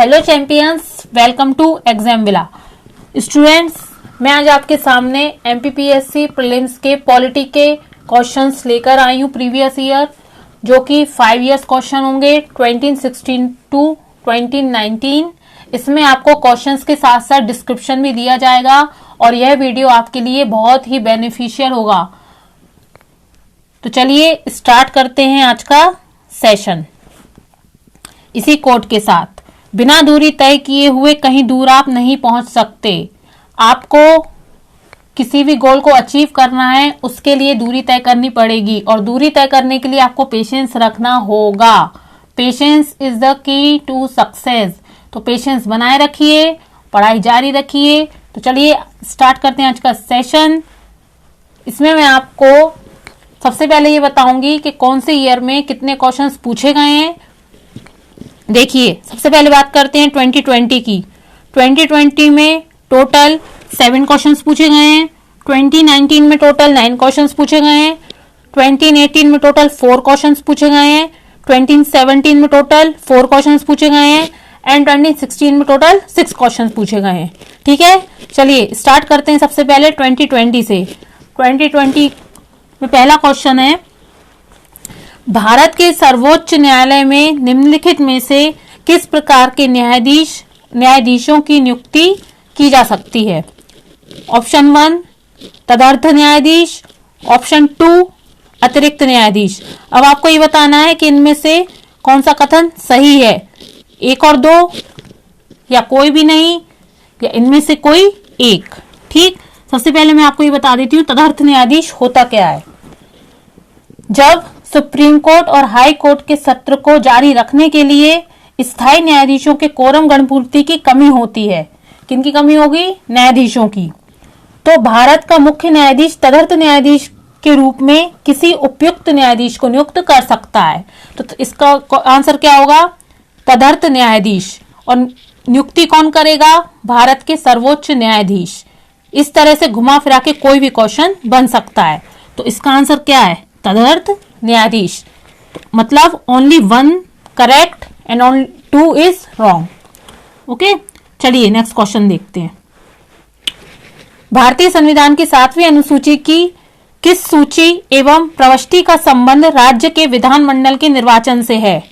Hello champions, welcome to exam villa. Students, मैं आज आपके सामने एमपीपीएससी प्रीलिम्स के पॉलिटी के क्वेश्चंस लेकर आई हूँ प्रीवियस ईयर, जो कि 5 इयर्स क्वेश्चन होंगे 2016 टू 2019। इसमें आपको क्वेश्चंस के साथ साथ डिस्क्रिप्शन भी दिया जाएगा और यह वीडियो आपके लिए बहुत ही बेनिफिशियल होगा। तो चलिए स्टार्ट करते हैं आज का सेशन इसी कोट के साथ। बिना दूरी तय किए हुए कहीं दूर आप नहीं पहुंच सकते। आपको किसी भी गोल को अचीव करना है, उसके लिए दूरी तय करनी पड़ेगी और दूरी तय करने के लिए आपको पेशेंस रखना होगा। Patience is the key to success. तो पेशेंस बनाए रखिए, पढ़ाई जारी रखिए। तो चलिए स्टार्ट करते हैं आज का सेशन। इसमें मैं आपको सबसे पहले ये बताऊंगी कि कौन से ईयर में कितने क्वेश्चंस पूछे गए हैं। देखिए, सबसे पहले बात करते हैं 2020 की। 2020 में टोटल 7 क्वेश्चंस पूछे गए हैं। 2019 में टोटल 9 क्वेश्चंस पूछे गए हैं। 2018 में टोटल 4 क्वेश्चंस पूछे गए हैं। 2017 में टोटल 4 क्वेश्चंस पूछे गए हैं एंड 2016 में टोटल 6 क्वेश्चंस पूछे गए हैं। ठीक है, चलिए स्टार्ट करते हैं सबसे पहले 2020 से। 2020 में पहला क्वेश्चन है, भारत के सर्वोच्च न्यायालय में निम्नलिखित में से किस प्रकार के न्यायाधीशों की नियुक्ति की जा सकती है? ऑप्शन 1 तदर्थ न्यायाधीश, ऑप्शन 2 अतिरिक्त न्यायाधीश। अब आपको ये बताना है कि इनमें से कौन सा कथन सही है, 1 और 2 या कोई भी नहीं या इनमें से कोई एक। ठीक, सबसे पहले मैं आपको ये बता देती हूँ तदर्थ न्यायाधीश होता क्या है। जब सुप्रीम कोर्ट और हाई कोर्ट के सत्र को जारी रखने के लिए स्थायी न्यायाधीशों के कोरम गणपूर्ति की कमी होती है। किनकी कमी होगी? न्यायाधीशों की। तो भारत का मुख्य न्यायाधीश तदर्थ न्यायाधीश के रूप में किसी उपयुक्त न्यायाधीश को नियुक्त कर सकता है। तो इसका आंसर क्या होगा? तदर्थ न्यायाधीश। और नियुक्ति कौन करेगा? भारत के सर्वोच्च न्यायाधीश। इस तरह से घुमा फिरा के कोई भी क्वेश्चन बन सकता है। तो इसका आंसर क्या है? तदर्थ न्यायाधीश। मतलब only 1 correct and only 2 is wrong. Okay, चलिए नेक्स्ट क्वेश्चन देखते हैं। भारतीय संविधान की 7वीं अनुसूची की किस सूची एवं प्रविष्टि का संबंध राज्य के विधानमंडल के निर्वाचन से है?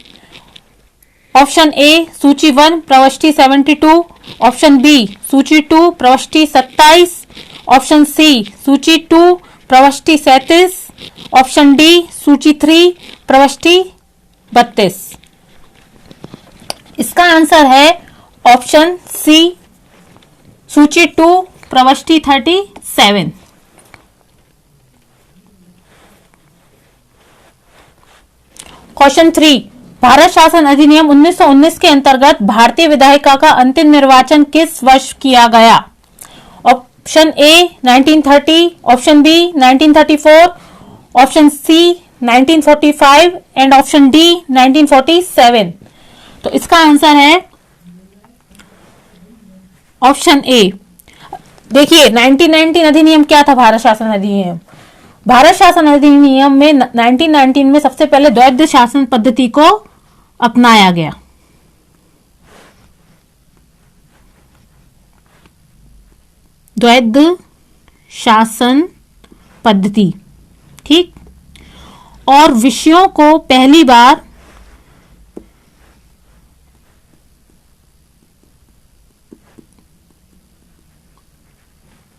ऑप्शन ए सूची 1 प्रविष्टि 72, ऑप्शन बी सूची 2 प्रविष्टि 27, ऑप्शन सी सूची 2 प्रविष्टि 37, ऑप्शन डी सूची 3 प्रविष्टि 32। इसका आंसर है ऑप्शन सी सूची 2 प्रविष्टि 37। क्वेश्चन 3, भारत शासन अधिनियम 1919 के अंतर्गत भारतीय विधायिका का अंतिम निर्वाचन किस वर्ष किया गया? Option A 1930, option B 1934, option C 1945 and option D 1947। तो इसका आंसर है ऑप्शन ए। देखिए, 1919 अधिनियम क्या था? भारत शासन अधिनियम। भारत शासन अधिनियम में 1919 में सबसे पहले द्वैध शासन पद्धति को अपनाया गया। द्वैध शासन पद्धति, ठीक। और विषयों को पहली बार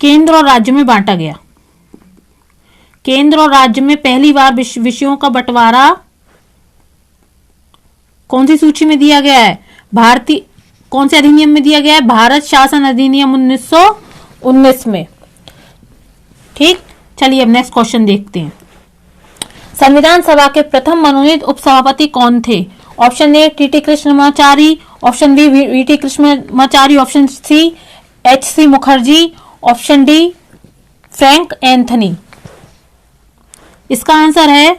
केंद्र और राज्य में बांटा गया। केंद्र और राज्य में पहली बार विषयों का बंटवारा कौन सी सूची में दिया गया है? कौन से अधिनियम में दिया गया है? भारत शासन अधिनियम 1919 में। ठीक, चलिए अब नेक्स्ट क्वेश्चन देखते हैं। संविधान सभा के प्रथम मनोनीत उपसभापति कौन थे? Option A T Krishnamachari, option B V Krishnamachari, option C H.C. Mukherjee, option D Frank Anthony. इसका आंसर है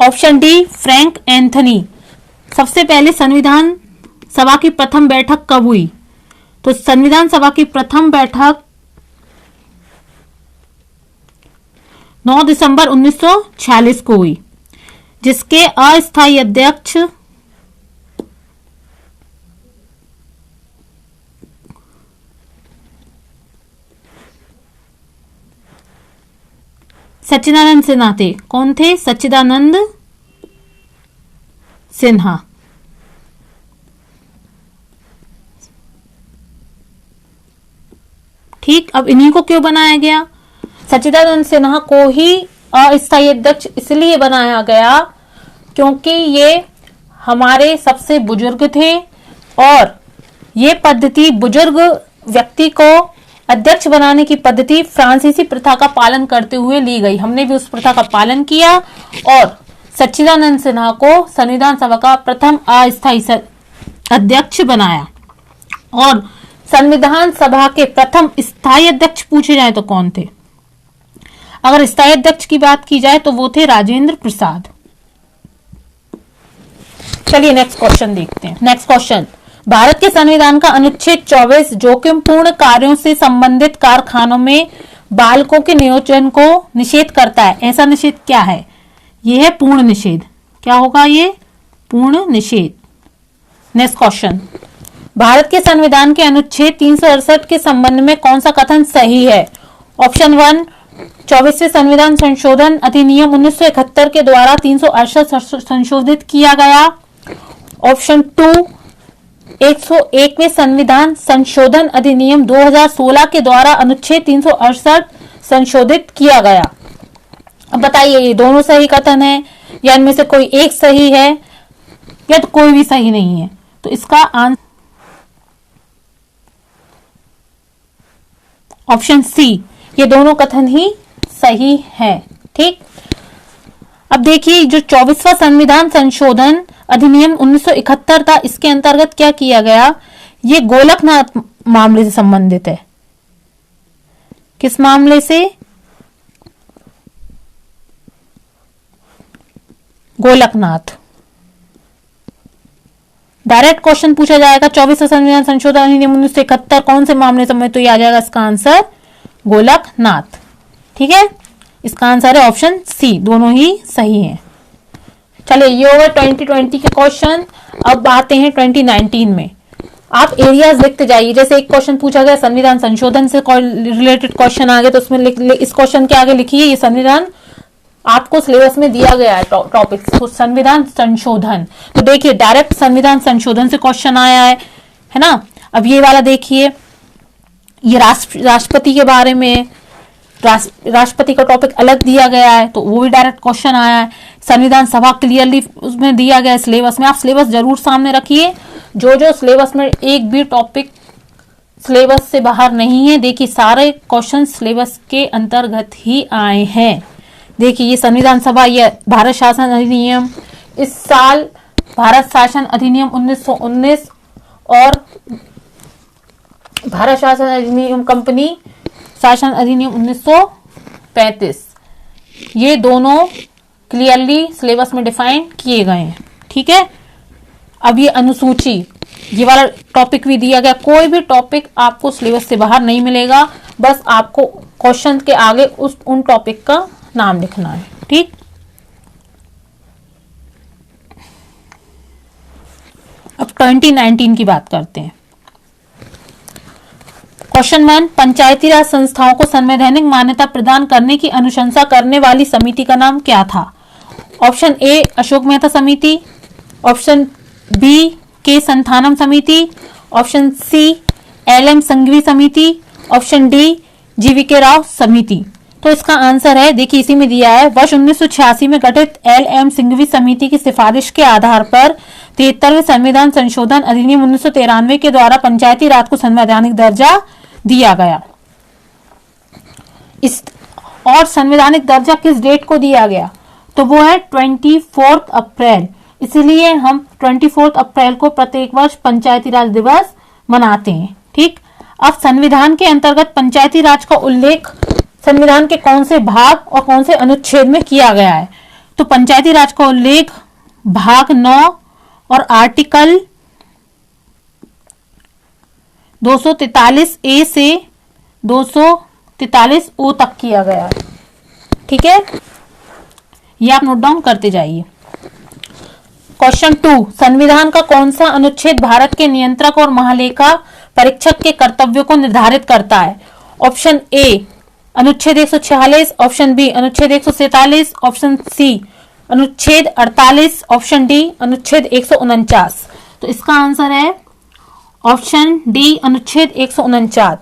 ऑप्शन डी फ्रैंक एंथनी। सबसे पहले संविधान सभा की प्रथम बैठक कब हुई? तो संविधान सभा की प्रथम बैठक 9 दिसंबर 1946 को हुई। जिसके अस्थायी अध्यक्ष सच्चिदानंद सिन्हा थे। कौन थे? सच्चिदानंद सिन्हा। ठीक, अब इन्हीं को क्यों बनाया गया? सच्चिदानंद सिन्हा को ही अस्थायी अध्यक्ष इसलिए बनाया गया क्योंकि ये हमारे सबसे बुजुर्ग थे और ये पद्धति, बुजुर्ग व्यक्ति को अध्यक्ष बनाने की पद्धति फ्रांसीसी प्रथा का पालन करते हुए ली गई। हमने भी उस प्रथा का पालन किया और सच्चिदानंद सिन्हा को संविधान सभा का प्रथम अस्थायी अध्यक्ष बनाया। और संविधान सभा के प्रथम स्थायी अध्यक्ष पूछे जाए तो कौन थे? अगर स्थायी अध्यक्ष की बात की जाए तो वो थे राजेंद्र प्रसाद। चलिए नेक्स्ट क्वेश्चन देखते हैं। नेक्स्ट क्वेश्चन, भारत के संविधान का अनुच्छेद 24 जोखिमपूर्ण कार्यों से संबंधित कारखानों में बालकों के नियोजन को निषेध करता है। ऐसा निषेध क्या है? यह है पूर्ण निषेध। क्या होगा ये? पूर्ण निषेध। नेक्स्ट क्वेश्चन, भारत के संविधान के अनुच्छेद 368 के संबंध में कौन सा कथन सही है? ऑप्शन 1, 24वें संविधान संशोधन अधिनियम 1971 के द्वारा 368 संशोधित किया गया। ऑप्शन 2, 101वें संविधान संशोधन अधिनियम 2016 के द्वारा अनुच्छेद 368 संशोधित किया गया। अब बताइए, ये दोनों सही कथन है या इनमें से कोई एक सही है या तो कोई भी सही नहीं है? तो इसका आंसर ऑप्शन सी, ये दोनों कथन ही सही है। ठीक, अब देखिए जो 24वां संविधान संशोधन अधिनियम 1971 था, इसके अंतर्गत क्या किया गया? ये गोलकनाथ मामले से संबंधित है। किस मामले से? गोलकनाथ। डायरेक्ट क्वेश्चन पूछा जाएगा 24वां संविधान संशोधन अधिनियम 1971 कौन से मामले से, तो ये आ जाएगा इसका आंसर गोलकनाथ। ठीक है, इसका आंसर है ऑप्शन सी, दोनों ही सही हैं। चलिए ये होगा 2020 के क्वेश्चन। अब आते हैं 2019 में। आप एरियाज लिखते जाइए। जैसे एक क्वेश्चन पूछा गया संविधान संशोधन से रिलेटेड क्वेश्चन आ गए तो उसमें इस क्वेश्चन के आगे लिखिए ये संविधान आपको सिलेबस में दिया गया है टॉपिक, तो संविधान संशोधन। तो देखिए डायरेक्ट संविधान संशोधन से क्वेश्चन आया है ना। अब ये वाला देखिए, ये राष्ट्रपति के बारे में, राष्ट्रपति का टॉपिक अलग दिया गया है तो वो भी डायरेक्ट क्वेश्चन आया है। संविधान सभा क्लियरली उसमें दिया गया है सिलेबस में। आप सिलेबस जरूर सामने रखिए। जो सिलेबस में एक भी टॉपिक सिलेबस से बाहर नहीं है, देखिए सारे क्वेश्चन सिलेबस के अंतर्गत ही आए हैं। देखिए ये संविधान सभा, ये भारत शासन अधिनियम, इस साल भारत शासन अधिनियम 1919 और भारत शासन अधिनियम कंपनी शासन अधिनियम 1935, ये दोनों क्लियरली सिलेबस में डिफाइन किए गए हैं। ठीक है, अब ये अनुसूची, ये वाला टॉपिक भी दिया गया। कोई भी टॉपिक आपको सिलेबस से बाहर नहीं मिलेगा, बस आपको क्वेश्चन के आगे उन टॉपिक का नाम लिखना है। ठीक, अब 2019 की बात करते हैं। क्वेश्चन 1, पंचायती राज संस्थाओं को संवैधानिक मान्यता प्रदान करने की अनुशंसा करने वाली समिति का नाम क्या था? ऑप्शन ए अशोक मेहता समिति, ऑप्शन बी के संथानम समिति, ऑप्शन सी एल.एम. संघवी समिति, ऑप्शन डी जी.वी.के. राव समिति। तो इसका आंसर है, देखिए इसी में दिया है, वर्ष 1986 में गठित एल.एम. संघवी समिति की सिफारिश के आधार पर 73वें संविधान संशोधन अधिनियम 1993 के द्वारा पंचायती राज को संवैधानिक दर्जा दिया गया। इस और संवैधानिक दर्जा किस डेट को दिया गया? तो वो है 24 अप्रैल। इसलिए हम 24 अप्रैल को प्रत्येक वर्ष पंचायती राज दिवस मनाते हैं। ठीक, अब संविधान के अंतर्गत पंचायती राज का उल्लेख संविधान के कौन से भाग और कौन से अनुच्छेद में किया गया है? तो पंचायती राज का उल्लेख भाग 9 और आर्टिकल 243 ए से 243 ओ तक किया गया है। ठीक है, ये आप नोट डाउन करते जाइए। क्वेश्चन 2, संविधान का कौन सा अनुच्छेद भारत के नियंत्रक और महालेखा परीक्षक के कर्तव्यों को निर्धारित करता है? ऑप्शन ए अनुच्छेद 146, ऑप्शन बी अनुच्छेद 147, ऑप्शन सी अनुच्छेद 48, ऑप्शन डी अनुच्छेद 149। तो इसका आंसर है ऑप्शन डी अनुच्छेद 149।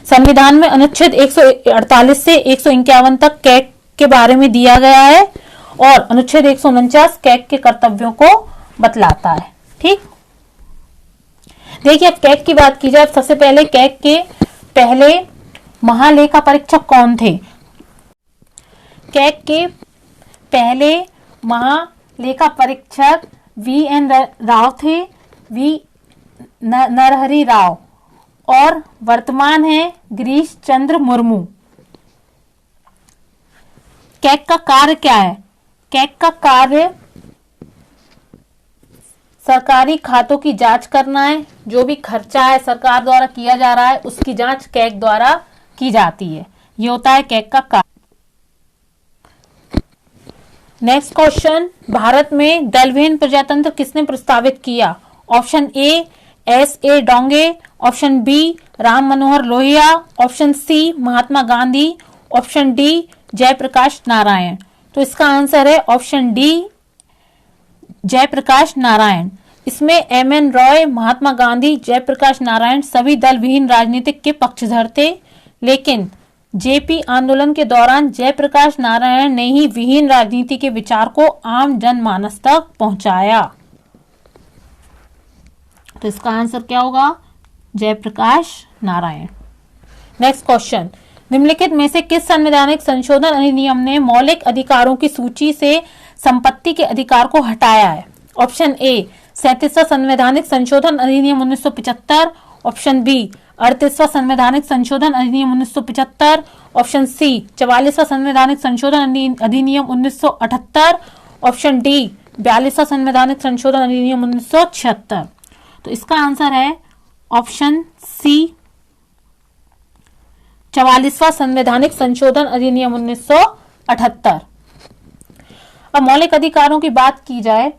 संविधान में अनुच्छेद 148 से 151 तक कैग के बारे में दिया गया है और अनुच्छेद 149 कैग के कर्तव्यों को बतलाता है। ठीक, देखिए अब कैग की बात की जाए, सबसे पहले कैग के पहले महालेखा परीक्षक कौन थे? कैग के पहले महालेखा परीक्षक वी.एन. राव थे, वी नरहरि राव, और वर्तमान है गिरीश चंद्र मुर्मू। कैग का कार्य क्या है? कैग का कार्य सरकारी खातों की जांच करना है। जो भी खर्चा है सरकार द्वारा किया जा रहा है उसकी जांच कैग द्वारा की जाती है। ये होता है कैग का कार्य। नेक्स्ट क्वेश्चन, भारत में दलविहीन प्रजातंत्र किसने प्रस्तावित किया? Option A S.A. Dange, option B Ram Manohar Lohia, option C Mahatma Gandhi, option D Jayaprakash Narayan. तो इसका आंसर है ऑप्शन डी जयप्रकाश नारायण। इसमें M.N. रॉय, महात्मा गांधी, जयप्रकाश नारायण सभी दल विहीन राजनीतिक के पक्षधर थे, लेकिन जेपी आंदोलन के दौरान जयप्रकाश नारायण ने ही विहीन राजनीति के विचार को आम जनमानस तक पहुंचाया। तो इसका आंसर क्या होगा? जयप्रकाश नारायण। नेक्स्ट क्वेश्चन, निम्नलिखित में से किस संवैधानिक संशोधन अधिनियम ने मौलिक अधिकारों की सूची से संपत्ति के अधिकार को हटाया है? ऑप्शन ए 37वां संवैधानिक संशोधन अधिनियम 1975, ऑप्शन बी 38वां संवैधानिक संशोधन अधिनियम 1975, ऑप्शन सी 44वां संवैधानिक संशोधन अधिनियम 1978, ऑप्शन डी 42वां संवैधानिक संशोधन अधिनियम 1976। तो इसका आंसर है ऑप्शन सी 44वां संवैधानिक संशोधन अधिनियम 1978। अब मौलिक अधिकारों की बात की जाए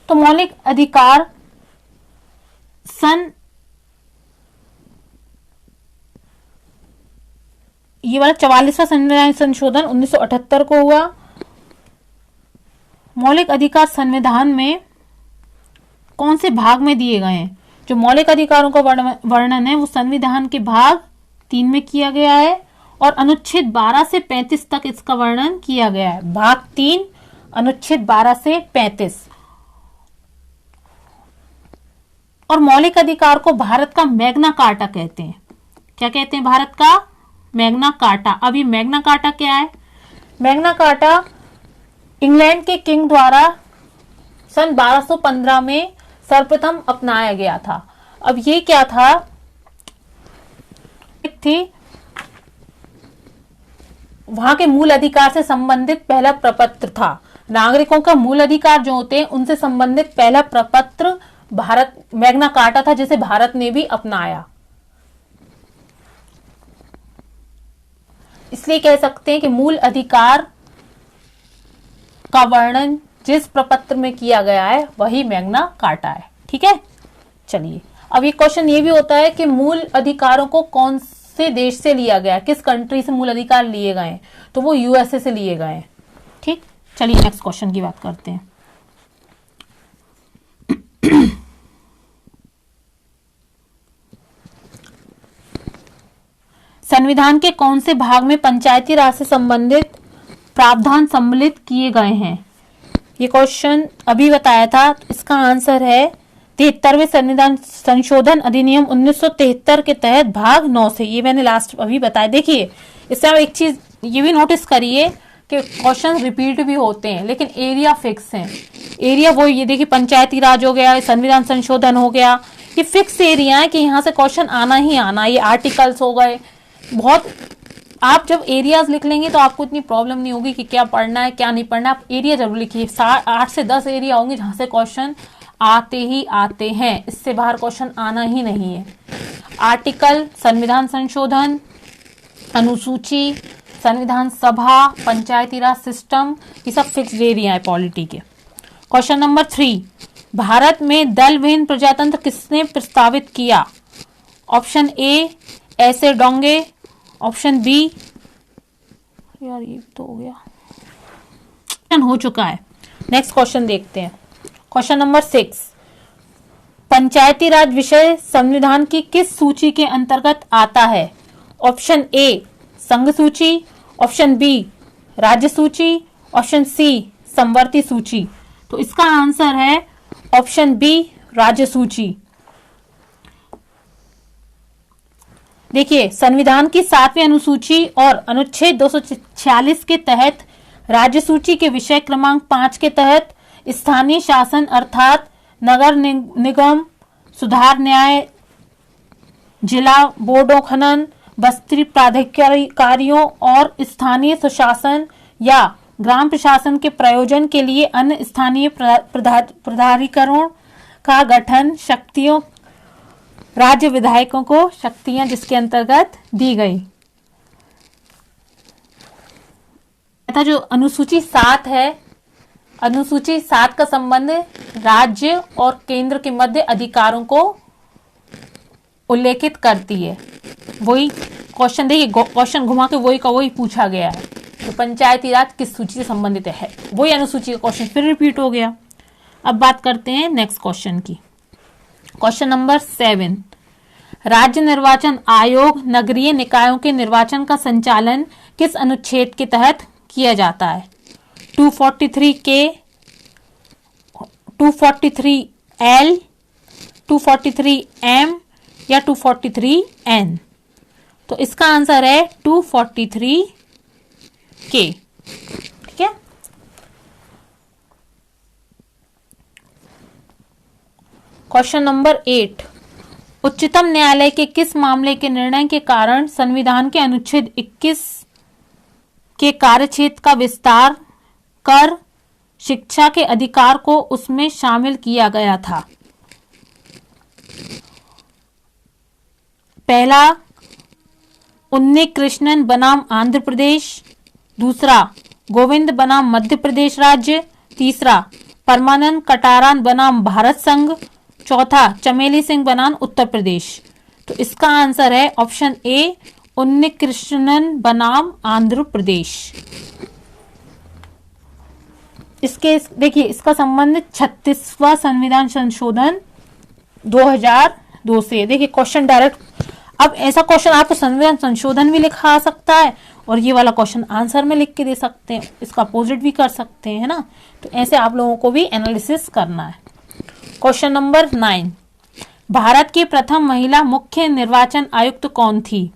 तो मौलिक अधिकार ये वाला 44वां संवैधानिक संशोधन 1978 को हुआ। मौलिक अधिकार संविधान में कौन से भाग में दिए गए हैं? जो मौलिक अधिकारों का वर्णन है वो संविधान के भाग 3 में किया गया है और अनुच्छेद 12 से 35 तक इसका वर्णन किया गया है। भाग 3 अनुच्छेद 12 से 35। और मौलिक अधिकार को भारत का मैग्ना कार्टा कहते हैं। क्या कहते हैं? भारत का मैग्ना कार्टा। अब ये मैग्ना कार्टा क्या है? मैग्ना कार्टा इंग्लैंड के किंग द्वारा सन 1215 में सर्वप्रथम अपनाया गया था। अब ये क्या था? थी वहां के मूल अधिकार से संबंधित पहला प्रपत्र था। नागरिकों का मूल अधिकार जो होते हैं उनसे संबंधित पहला प्रपत्र भारत मैग्ना कार्टा था, जिसे भारत ने भी अपनाया। इसलिए कह सकते हैं कि मूल अधिकार का वर्णन जिस प्रपत्र में किया गया है वही मैग्ना कार्टा है। ठीक है, चलिए अब ये क्वेश्चन ये भी होता है कि मूल अधिकारों को कौन से देश से लिया गया, किस कंट्री से मूल अधिकार लिए गए? तो वो यूएसए से लिए गए। ठीक, चलिए नेक्स्ट क्वेश्चन की बात करते हैं। संविधान के कौन से भाग में पंचायती राज से संबंधित प्रावधान सम्मिलित किए गए हैं? ये क्वेश्चन अभी बताया था। इसका आंसर है 73वें संविधान संशोधन अधिनियम 1973 के तहत भाग 9 से। ये मैंने लास्ट अभी बताया। देखिए इससे आप एक चीज ये भी नोटिस करिए कि क्वेश्चन रिपीट भी होते हैं लेकिन एरिया फिक्स है। एरिया वो ये देखिए पंचायती राज हो गया, संविधान संशोधन हो गया, ये फिक्स एरिया है कि यहाँ से क्वेश्चन आना ही आना। ये आर्टिकल्स हो गए, बहुत आप जब एरियाज लिख लेंगे तो आपको इतनी प्रॉब्लम नहीं होगी कि क्या पढ़ना है क्या नहीं पढ़ना। आप एरिया जरूर लिखिए। 8 से 10 एरिया होंगे जहां से क्वेश्चन आते ही आते हैं, इससे बाहर क्वेश्चन आना ही नहीं है। आर्टिकल, संविधान संशोधन, अनुसूची, संविधान सभा, पंचायती राज सिस्टम, ये सब फिक्स्ड एरिया है पॉलिटी के। क्वेश्चन नंबर 3, भारत में दल विहीन प्रजातंत्र किसने प्रस्तावित किया? ऑप्शन ए ऐसे डोंगे, ऑप्शन बी, यार ये तो हो गया, हो चुका है। नेक्स्ट क्वेश्चन देखते हैं। क्वेश्चन नंबर 6, पंचायती राज विषय संविधान की किस सूची के अंतर्गत आता है? ऑप्शन ए संघ सूची, ऑप्शन बी राज्य सूची, ऑप्शन सी समवर्ती सूची। तो इसका आंसर है ऑप्शन बी राज्य सूची। देखिए, संविधान की 7वीं अनुसूची और अनुच्छेद 246 के तहत राज्य सूची के विषय क्रमांक 5 के तहत स्थानीय शासन अर्थात नगर निगम, सुधार न्याय, जिला बोर्डों खनन, बस्ती प्राधिकारियों और स्थानीय सुशासन या ग्राम प्रशासन के प्रयोजन के लिए अन्य स्थानीय प्राधिकरणों का गठन, शक्तियों राज्य विधायकों को शक्तियां जिसके अंतर्गत दी गई। जो अनुसूची 7 है, अनुसूची 7 का संबंध राज्य और केंद्र के मध्य अधिकारों को उल्लेखित करती है। वही क्वेश्चन, देखिए क्वेश्चन घुमा के वही का वही पूछा गया है। तो पंचायती राज किस सूची से संबंधित है, वही अनुसूची का क्वेश्चन फिर रिपीट हो गया। अब बात करते हैं नेक्स्ट क्वेश्चन की। क्वेश्चन नंबर 7, राज्य निर्वाचन आयोग नगरीय निकायों के निर्वाचन का संचालन किस अनुच्छेद के तहत किया जाता है? 243 के, 243 L, 243 M या 243 N? तो इसका आंसर है 243 के। ठीक है। क्वेश्चन नंबर 8, उच्चतम न्यायालय के किस मामले के निर्णय के कारण संविधान के अनुच्छेद 21 के कार्यक्षेत्र का विस्तार कर शिक्षा के अधिकार को उसमें शामिल किया गया था? पहला, उन्नी कृष्णन बनाम आंध्र प्रदेश, दूसरा गोविंद बनाम मध्य प्रदेश राज्य, तीसरा परमानंद कटारा बनाम भारत संघ, चौथा चमेली सिंह बनाम उत्तर प्रदेश। तो इसका आंसर है ऑप्शन ए उन्नी कृष्णन बनाम आंध्र प्रदेश। इसके देखिए, इसका संबंध 36वां संविधान संशोधन 2002 से। देखिए क्वेश्चन डायरेक्ट, अब ऐसा क्वेश्चन आपको संविधान संशोधन भी लिखा आ सकता है और ये वाला क्वेश्चन आंसर में लिख के दे सकते हैं, इसका अपोजिट भी कर सकते हैं, है ना। तो ऐसे आप लोगों को भी एनालिसिस करना है। क्वेश्चन नंबर 9, भारत की प्रथम महिला मुख्य निर्वाचन आयुक्त कौन थी?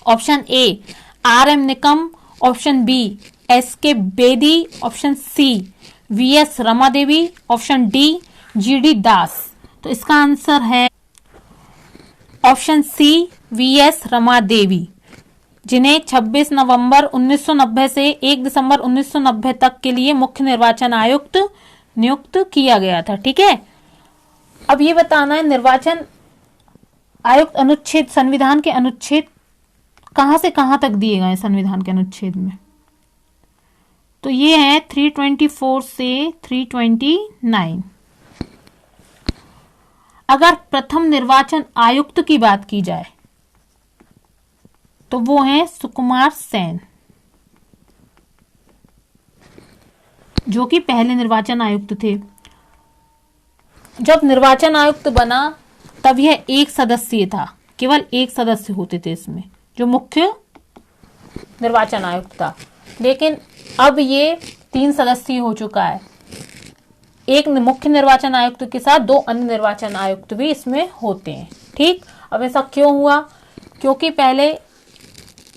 Option A RM Nikam, option B SK Bedi, option C VS Rama Devi, option D GD Das. तो इसका आंसर है option C VS Rama Devi, जिन्हें 26 नवंबर 1990 से 1 दिसंबर 1990 तक के लिए मुख्य निर्वाचन आयुक्त नियुक्त किया गया था। ठीक है। अब ये बताना है निर्वाचन आयुक्त अनुच्छेद, संविधान के अनुच्छेद कहां से कहां तक दिए गए संविधान के अनुच्छेद में? तो ये है 324 से 329। अगर प्रथम निर्वाचन आयुक्त की बात की जाए तो वो है सुकुमार सेन, जो कि पहले निर्वाचन आयुक्त थे। जब निर्वाचन आयुक्त बना तब यह एक सदस्यीय था, केवल एक सदस्य होते थे इसमें, जो मुख्य निर्वाचन आयुक्त था। लेकिन अब ये 3 सदस्यीय हो चुका है। एक मुख्य निर्वाचन आयुक्त के साथ 2 अन्य निर्वाचन आयुक्त भी इसमें होते हैं। ठीक। अब ऐसा क्यों हुआ? क्योंकि पहले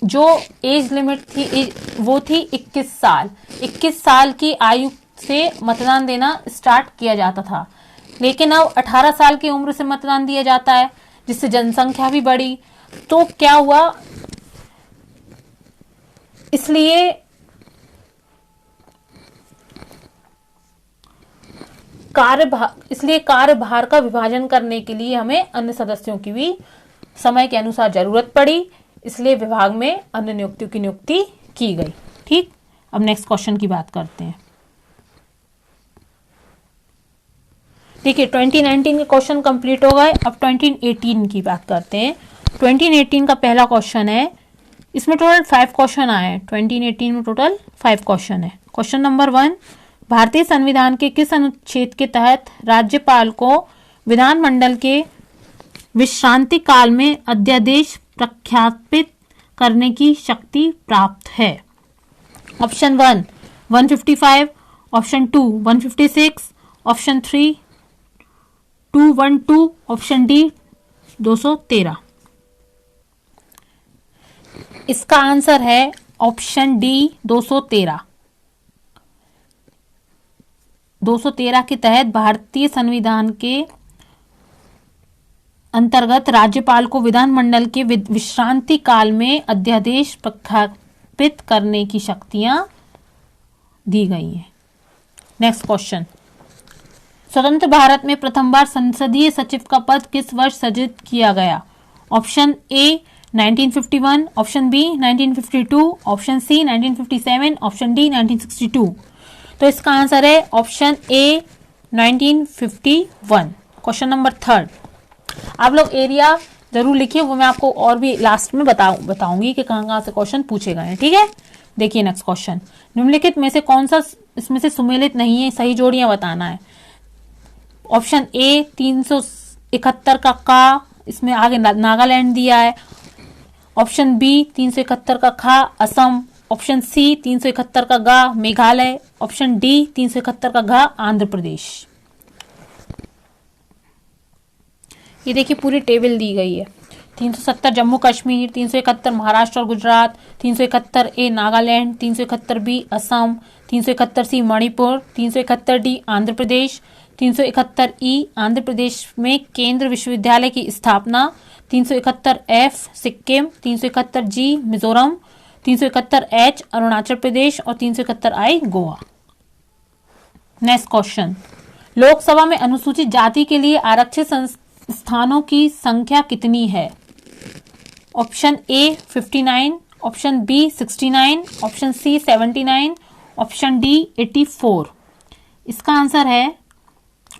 जो एज लिमिट थी वो थी 21 साल। 21 साल की आयु से मतदान देना स्टार्ट किया जाता था, लेकिन अब 18 साल की उम्र से मतदान दिया जाता है, जिससे जनसंख्या भी बढ़ी। तो क्या हुआ, इसलिए कार्यभार का विभाजन करने के लिए हमें अन्य सदस्यों की भी समय के अनुसार जरूरत पड़ी, इसलिए विभाग में अन्य नियुक्तियों की नियुक्ति की गई। ठीक। अब नेक्स्ट क्वेश्चन की बात करते हैं। देखिए 2019 के क्वेश्चन कंप्लीट हो गए। अब 2018 की बात करते हैं। 2018 का पहला क्वेश्चन है, इसमें टोटल 5 क्वेश्चन आए हैं। 2018 में टोटल 5 क्वेश्चन है। क्वेश्चन नंबर 1, भारतीय संविधान के किस अनुच्छेद के तहत राज्यपाल को विधानमंडल के विश्रांति काल में अध्यादेश प्रख्यापित करने की शक्ति प्राप्त है? Option 1 155, option 2 156, option 3 212, option D 213। इसका आंसर है ऑप्शन डी 213। 213 के तहत भारतीय संविधान के अंतर्गत राज्यपाल को विधानमंडल के विश्रांति काल में अध्यादेश प्रख्यापित करने की शक्तियां दी गई हैं। नेक्स्ट क्वेश्चन, स्वतंत्र भारत में प्रथम बार संसदीय सचिव का पद किस वर्ष सृजित किया गया? Option A 1951, option B 1952, option C 1957, option D 1962। तो इसका आंसर है ऑप्शन ए 1951। क्वेश्चन नंबर 3, आप लोग एरिया जरूर लिखिए, वो मैं आपको और भी लास्ट में बताऊंगी कि कहाँ से क्वेश्चन पूछे गए हैं। ठीक है, देखिए नेक्स्ट क्वेश्चन, निम्नलिखित में से कौन सा इसमें से सुमेलित नहीं है, सही जोड़ियां बताना है। ऑप्शन ए 371 का इसमें आगे नागालैंड दिया है। ऑप्शन बी 371 का खा असम, ऑप्शन सी 371 का गा मेघालय, ऑप्शन डी 371 का घा आंध्र प्रदेश। ये देखिए पूरी टेबल दी गई है। 370 जम्मू कश्मीर, 371 महाराष्ट्र और गुजरात, 371 ए नागालैंड, 371 बी असम, 371 सी मणिपुर, 371 डी आंध्र प्रदेश, 371 ई आंध्र प्रदेश में केंद्र विश्वविद्यालय की स्थापना, 371 एफ सिक्किम, 371 जी मिजोरम, 371 एच अरुणाचल प्रदेश और 371 आई गोवा। नेक्स्ट क्वेश्चन, लोकसभा में अनुसूचित जाति के लिए आरक्षित स्थानों की संख्या कितनी है? Option A 59, option B 69, option C 79, option D 84। इसका आंसर है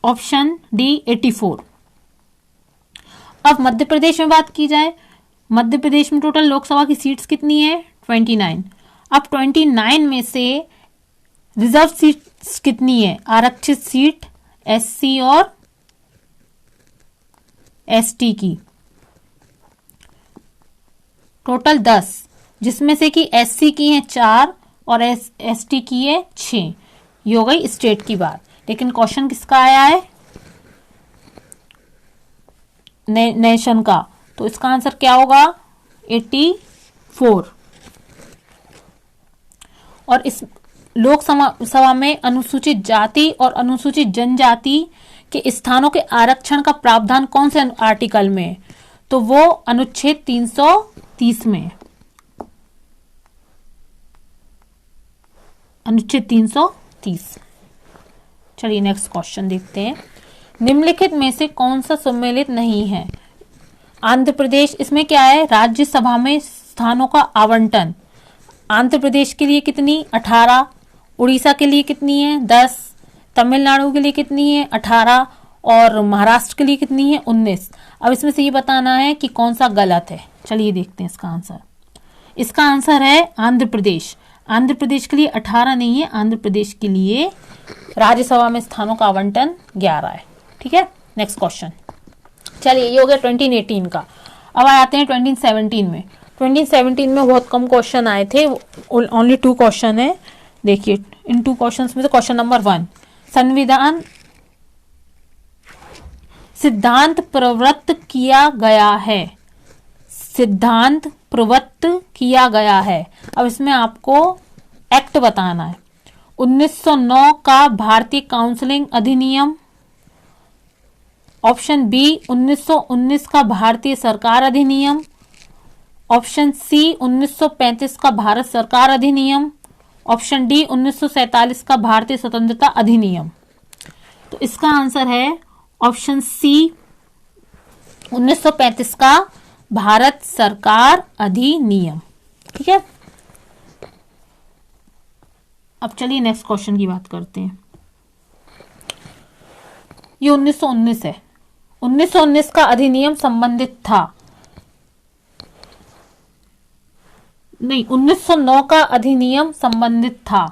ऑप्शन डी 84। अब मध्य प्रदेश में बात की जाए, मध्य प्रदेश में टोटल लोकसभा की सीट्स कितनी है? 29। अब 29 में से रिजर्व सीट्स कितनी है? आरक्षित सीट एससी और एसटी की टोटल 10, जिसमें से कि एससी की है 4 और एसटी की है 6। ये हो गई स्टेट की बात। लेकिन क्वेश्चन किसका आया है? नेशन का। तो इसका आंसर क्या होगा? 84। और इस लोकसभा में अनुसूचित जाति और अनुसूचित जनजाति के स्थानों के आरक्षण का प्रावधान कौन से आर्टिकल में? तो वो अनुच्छेद 330 में। अनुच्छेद 330। चलिए नेक्स्ट क्वेश्चन देखते हैं। निम्नलिखित में से कौन सा सम्मिलित नहीं है? आंध्र प्रदेश, इसमें क्या है? राज्यसभा में स्थानों का आवंटन। आंध्र प्रदेश के लिए कितनी? 18। उड़ीसा के लिए कितनी है? 10। तमिलनाडु के लिए कितनी है? 18। और महाराष्ट्र के लिए कितनी है? 19। अब इसमें से ये बताना है कि कौन सा गलत है। चलिए देखते हैं इसका आंसर। इसका आंसर है आंध्र प्रदेश। आंध्र प्रदेश के लिए 18 नहीं है, आंध्र प्रदेश के लिए राज्यसभा में स्थानों का आवंटन 11 है। ठीक है, नेक्स्ट क्वेश्चन। चलिए ये हो गया 2018 का। अब आते हैं 2017 में। 2017 में बहुत कम क्वेश्चन आए थे, ओनली 2 क्वेश्चन है। देखिए इन 2 क्वेश्चन में से क्वेश्चन नंबर 1, संविधान सिद्धांत प्रवृत्त किया गया है। सिद्धांत प्रवृत्त किया गया है। अब इसमें आपको एक्ट बताना है। 1909 का भारतीय काउंसिलिंग अधिनियम, ऑप्शन बी 1919 का भारतीय सरकार अधिनियम, ऑप्शन सी 1935 का भारत सरकार अधिनियम, ऑप्शन डी 1947 का भारतीय स्वतंत्रता अधिनियम। तो इसका आंसर है ऑप्शन सी 1935 का भारत सरकार अधिनियम। ठीक है, अब चलिए नेक्स्ट क्वेश्चन की बात करते हैं। ये 1919 है। 1919 का अधिनियम संबंधित था, नहीं 1909 का अधिनियम संबंधित था।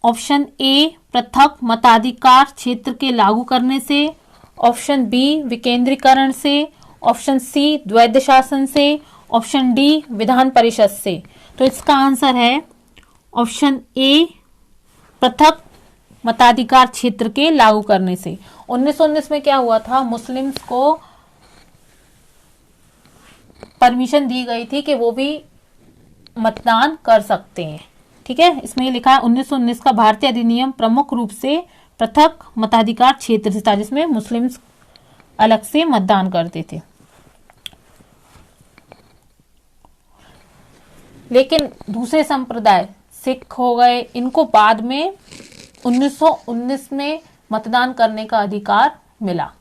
ऑप्शन ए पृथक मताधिकार क्षेत्र के लागू करने से, ऑप्शन बी विकेंद्रीकरण से, ऑप्शन सी द्वैध शासन से, ऑप्शन डी विधान परिषद से। तो इसका आंसर है ऑप्शन ए पृथक मताधिकार क्षेत्र के लागू करने से। 1919 में क्या हुआ था, मुस्लिम्स को परमिशन दी गई थी कि वो भी मतदान कर सकते हैं। ठीक है, इसमें लिखा है 1919 का भारतीय अधिनियम प्रमुख रूप से पृथक मताधिकार क्षेत्र से था, जिसमें मुस्लिम्स अलग से मतदान करते थे। लेकिन दूसरे संप्रदाय सिख हो गए, इनको बाद में 1919 में मतदान करने का अधिकार मिला।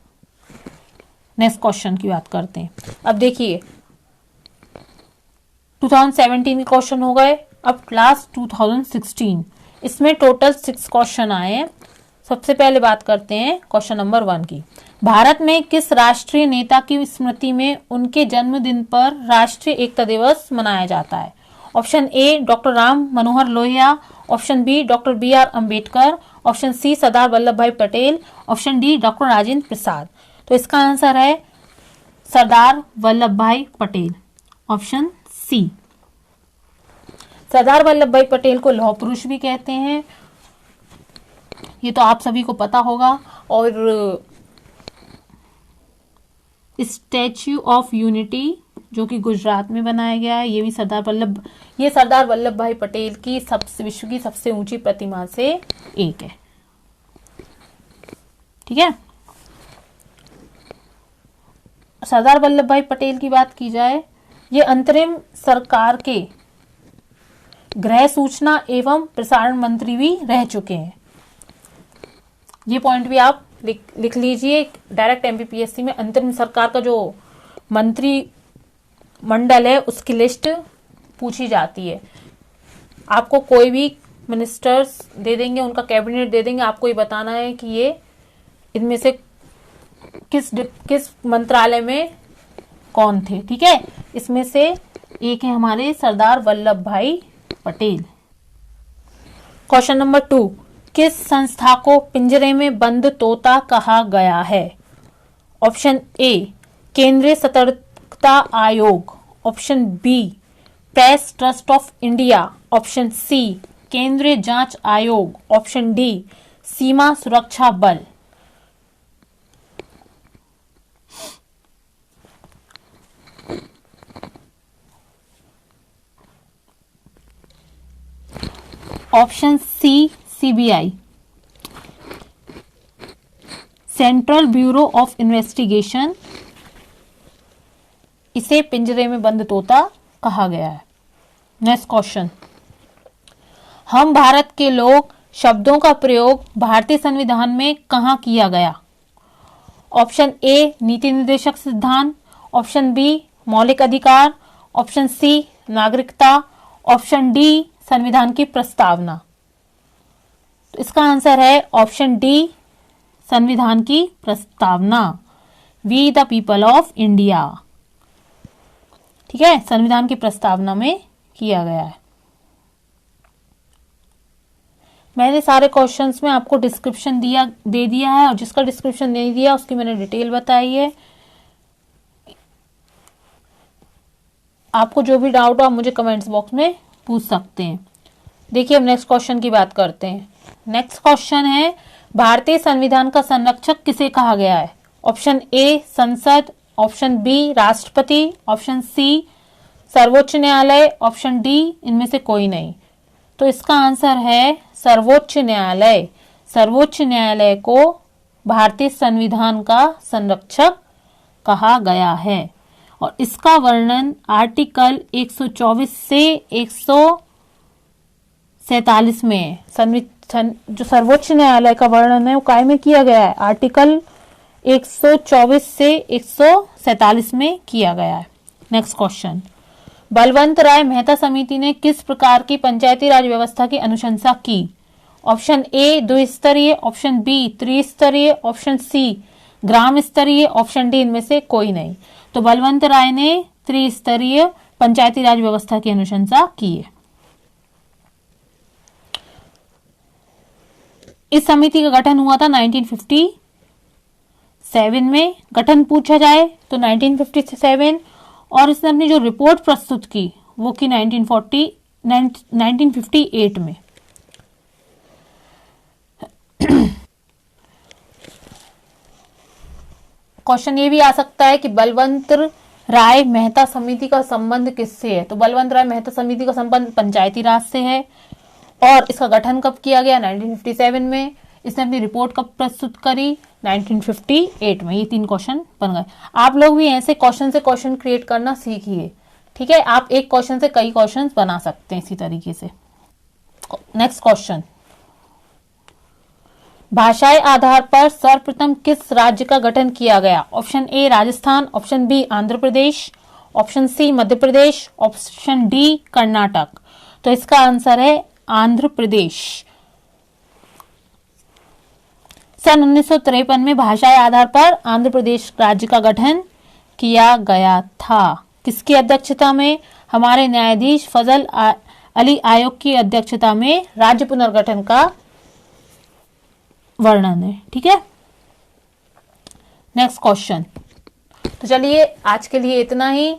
नेक्स्ट क्वेश्चन की बात करते हैं। अब देखिए 2017 के क्वेश्चन हो गए, अब क्लास 2016, इसमें टोटल 6 क्वेश्चन आए हैं। सबसे पहले बात करते हैं क्वेश्चन नंबर 1 की। भारत में किस राष्ट्रीय नेता की स्मृति में उनके जन्मदिन पर राष्ट्रीय एकता दिवस मनाया जाता है? Option A doctor Ram Manohar Lohia, option B doctor BR Ambedkar, option C Sardar Vallabhbhai Patel, option D doctor Rajendra Prasad. तो इसका आंसर है Sardar Vallabhbhai Patel, option C. Sardar Vallabhbhai Patel को लौह पुरुष भी कहते हैं, ये तो आप सभी को पता होगा। और स्टैच्यू ऑफ यूनिटी जो कि गुजरात में बनाया गया है, ये भी सरदार वल्लभ भाई पटेल की विश्व की सबसे ऊंची प्रतिमा से एक है। ठीक है, सरदार वल्लभ भाई पटेल की बात की जाए, ये अंतरिम सरकार के गृह सूचना एवं प्रसारण मंत्री भी रह चुके हैं। ये पॉइंट भी आप लिख लीजिए। डायरेक्ट MPPSC में अंतरिम सरकार का जो मंत्री मंडल है उसकी लिस्ट पूछी जाती है। आपको कोई भी मिनिस्टर्स दे देंगे, उनका कैबिनेट दे देंगे, आपको ये बताना है कि ये इनमें से किस मंत्रालय में कौन थे। ठीक है, इसमें से एक है हमारे सरदार Vallabhbhai Patel. Question number 2, किस संस्था को पिंजरे में बंद तोता कहा गया है? ऑप्शन ए केंद्रीय सतर्कता आयोग, option B press trust of India, option C केंद्रीय जांच आयोग, ऑप्शन डी सीमा सुरक्षा बल। Option C CBI, central bureau of investigation, इसे पिंजरे में बंद तोता कहा गया है। नेक्स्ट क्वेश्चन, हम भारत के लोग शब्दों का प्रयोग भारतीय संविधान में कहां किया गया? ऑप्शन ए नीति निर्देशक सिद्धांत, ऑप्शन बी मौलिक अधिकार, ऑप्शन सी नागरिकता, ऑप्शन डी संविधान की प्रस्तावना। तो इसका आंसर है ऑप्शन डी संविधान की प्रस्तावना, we the people of India. ठीक है, संविधान की प्रस्तावना में किया गया है। मैंने सारे क्वेश्चंस में आपको डिस्क्रिप्शन दे दिया है, और जिसका डिस्क्रिप्शन नहीं दिया उसकी मैंने डिटेल बताई है। आपको जो भी डाउट हो आप मुझे कमेंट्स बॉक्स में पूछ सकते हैं। देखिए, अब नेक्स्ट क्वेश्चन की बात करते हैं। नेक्स्ट क्वेश्चन है, भारतीय संविधान का संरक्षक किसे कहा गया है? ऑप्शन ए संसद, ऑप्शन बी राष्ट्रपति, ऑप्शन सी सर्वोच्च न्यायालय, ऑप्शन डी इनमें से कोई नहीं। तो इसका आंसर है सर्वोच्च न्यायालय। सर्वोच्च न्यायालय को भारतीय संविधान का संरक्षक कहा गया है, और इसका वर्णन आर्टिकल 124 से 147 में है। जो सर्वोच्च न्यायालय का वर्णन है वो काय में किया गया है? आर्टिकल 124 से 147 में किया गया है। नेक्स्ट क्वेश्चन, बलवंत राय मेहता समिति ने किस प्रकार की पंचायती राज व्यवस्था की अनुशंसा की? ऑप्शन ए द्विस्तरीय, ऑप्शन बी त्रिस्तरीय, ऑप्शन सी ग्राम स्तरीय, ऑप्शन डी इनमें से कोई नहीं। तो बलवंत राय ने त्रिस्तरीय पंचायती राज व्यवस्था की अनुशंसा की है। इस समिति का गठन हुआ था 1957 में। गठन पूछा जाए तो 1957, और इसने अपनी जो रिपोर्ट प्रस्तुत की वो की 1958 में। क्वेश्चन ये भी आ सकता है कि बलवंत राय मेहता समिति का संबंध किससे है? तो बलवंत राय मेहता समिति का संबंध पंचायती राज से है। और इसका गठन कब किया गया? 1957 में। इसने अपनी रिपोर्ट कब प्रस्तुत करी? 1958 में। ये 3 क्वेश्चन बन गए। आप लोग भी ऐसे क्वेश्चन से क्वेश्चन क्रिएट करना सीखिए, ठीक है? आप एक क्वेश्चन से कई क्वेश्चन बना सकते हैं इसी तरीके से। नेक्स्ट क्वेश्चन, भाषाई आधार पर सर्वप्रथम किस राज्य का गठन किया गया? Option A Rajasthan, option B Andhra Pradesh, option C Madhya Pradesh, option D Karnataka. तो इसका आंसर है आंध्र प्रदेश। सन 1953 में भाषाई आधार पर आंध्र प्रदेश राज्य का गठन किया गया था। किसकी अध्यक्षता में? हमारे न्यायाधीश फजल अली आयोग की अध्यक्षता में राज्य पुनर्गठन का वर्णन है, ठीक है? Next question. तो चलिए आज के लिए इतना ही।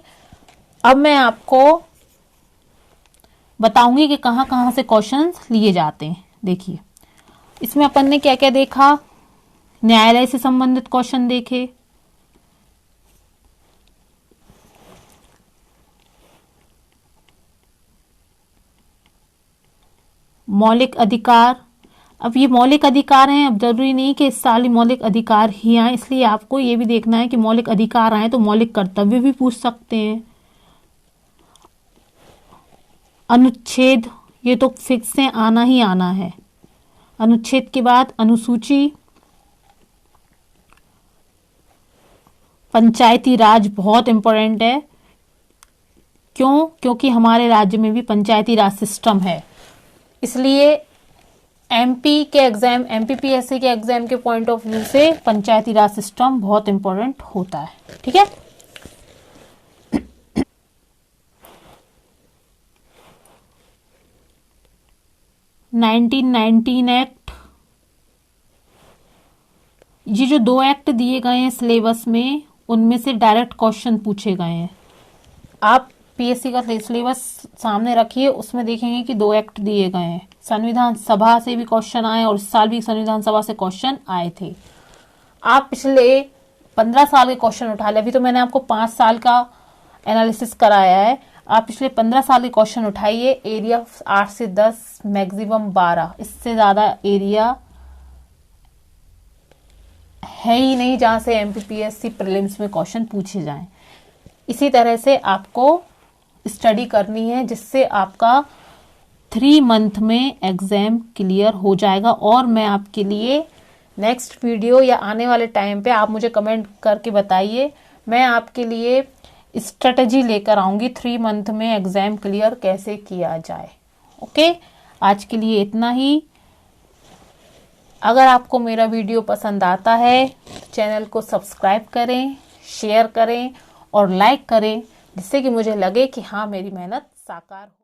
अब मैं आपको बताऊंगी कि कहां कहां से क्वेश्चंस लिए जाते हैं। देखिए, इसमें अपन ने क्या क्या देखा? न्यायालय से संबंधित क्वेश्चन देखे, मौलिक अधिकार। अब ये मौलिक अधिकार हैं, अब जरूरी नहीं कि इस साल मौलिक अधिकार ही आए, इसलिए आपको ये भी देखना है कि मौलिक अधिकार आए तो मौलिक कर्तव्य भी पूछ सकते हैं। अनुच्छेद, ये तो फिक्स है, आना ही आना है। अनुच्छेद के बाद अनुसूची, पंचायती राज बहुत इंपॉर्टेंट है। क्यों? क्योंकि हमारे राज्य में भी पंचायती राज सिस्टम है, इसलिए एमपी के एग्जाम, एमपीपीएससी के एग्जाम के पॉइंट ऑफ व्यू से पंचायती राज सिस्टम बहुत इंपॉर्टेंट होता है, ठीक है? (1919) एक्ट, ये जो 2 एक्ट दिए गए हैं सिलेबस में, उनमें से डायरेक्ट क्वेश्चन पूछे गए हैं। आप पीएससी का सिलेबस सामने रखिए, उसमें देखेंगे कि 2 एक्ट दिए गए हैं। संविधान सभा से भी क्वेश्चन आए और इस साल भी संविधान सभा से क्वेश्चन आए थे। आप पिछले 15 साल के क्वेश्चन उठा ले। अभी तो मैंने आपको 5 साल का एनालिसिस कराया है। आप पिछले 15 साल के क्वेश्चन उठाइए। एरिया 8 से 10, मैक्सिमम 12, इससे ज्यादा एरिया है ही नहीं जहां से एमपीपीएससी प्रीलिम्स में क्वेश्चन पूछे जाएं। इसी तरह से आपको स्टडी करनी है, जिससे आपका 3 मंथ में एग्जाम क्लियर हो जाएगा। और मैं आपके लिए नेक्स्ट वीडियो या आने वाले टाइम पे आप मुझे कमेंट करके बताइए, मैं आपके लिए स्ट्रेटजी लेकर आऊंगी 3 मंथ में एग्जाम क्लियर कैसे किया जाए। ओके, आज के लिए इतना ही। अगर आपको मेरा वीडियो पसंद आता है तो चैनल को सब्सक्राइब करें, शेयर करें और लाइक करें, जिससे कि मुझे लगे कि हाँ, मेरी मेहनत साकार हो।